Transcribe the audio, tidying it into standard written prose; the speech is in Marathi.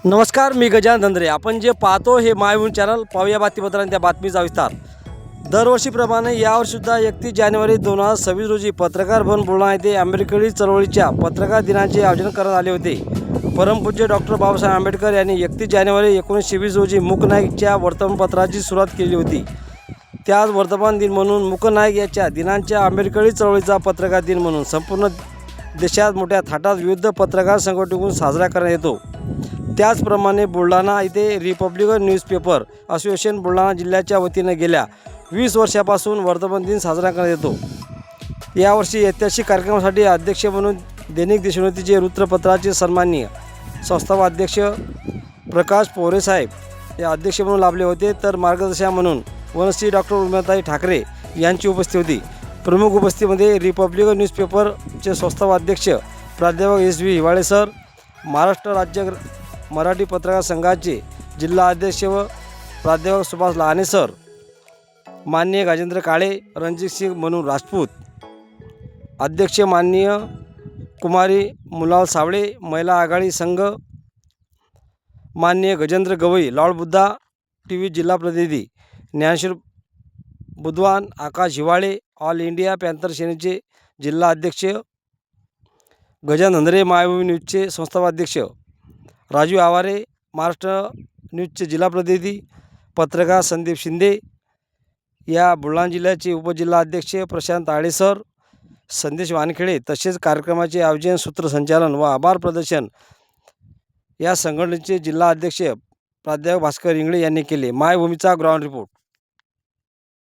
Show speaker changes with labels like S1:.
S1: नमस्कार, मी गजानन धंद्रे. आपण जे पाहतो हे मायभूमी चॅनल. पाहूया बातमीपत्रांत त्या बातमीचा विस्तार. दरवर्षीप्रमाणे यावर्षीसुद्धा 31 जानेवारी 2026 रोजी पत्रकार भवन बुलढाणा येथे आंबेडकरी चळवळीच्या पत्रकार दिनाचे आयोजन करण्यात आले होते. परमपूज्य डॉक्टर बाबासाहेब आंबेडकर यांनी 31 जानेवारी 1920 रोजी मूकनाईकच्या वर्तमानपत्राची सुरुवात केली होती. त्याच वर्तमान दिन म्हणून मूकनाईक याच्या दिनांच्या आंबेडकरी चळवळीचा पत्रकार दिन म्हणून संपूर्ण देशात मोठ्या थाटात विविध पत्रकार संघटनेकडून साजरा करण्यात येतो. त्याचप्रमाणे बुलढाणा येथे रिपब्लिकन न्यूजपेपर असोसिएशन बुलढाणा जिल्ह्याच्या वतीने गेल्या 20 वर्षापासून वर्तमान दिन साजरा करण्यात येतो. यावर्षी ऐतिहासिक कार्यक्रमासाठी अध्यक्ष म्हणून दैनिक देशोन्नतीचे वृत्तपत्राचे सन्माननीय संस्थापक प्रकाश पोहरे साहेब या अध्यक्ष म्हणून लाभले होते. तर मार्गदर्शक म्हणून वनश्री डॉक्टर उर्मिलाताई ठाकरे यांची उपस्थिती होती. प्रमुख उपस्थितीमध्ये रिपब्लिकन न्यूजपेपरचे संस्थापक प्राध्यापक SV हिवाळे सर, महाराष्ट्र राज्य मराठी पत्रकार संघाचे जिल्हा अध्यक्ष व प्राध्यापक सुभाष लहाने सर, माननीय गजेंद्र काळे, रणजित सिंग म्हणून राजपूत अध्यक्ष, माननीय कुमारी मुलाल सावळे महिला आघाडी संघ, माननीय गजेंद्र गवई लाड बुद्धा TV जिल्हा प्रतिनिधी, ज्ञानेश्वर बुधवान, आकाश हिवाळे ऑल इंडिया पॅन्थर सेनेचे जिल्हा अध्यक्ष, गजानन धंद्रे मायभूमी न्यूजचे संस्थापक, राजू आवारे महाराष्ट्र न्यूजचे जिल्हा प्रतिनिधी, पत्रकार संदीप शिंदे या बुलढाणा जिल्ह्याचे उपजिल्हा अध्यक्ष, प्रशांत आळे सर, संदेश वानखेडे. तसेच कार्यक्रमाचे आयोजन, सूत्रसंचालन व आभार प्रदर्शन या संघटनेचे जिल्हा अध्यक्ष प्राध्यापक भास्कर इंगळे यांनी केले. मायभूमीचा ग्राउंड रिपोर्ट.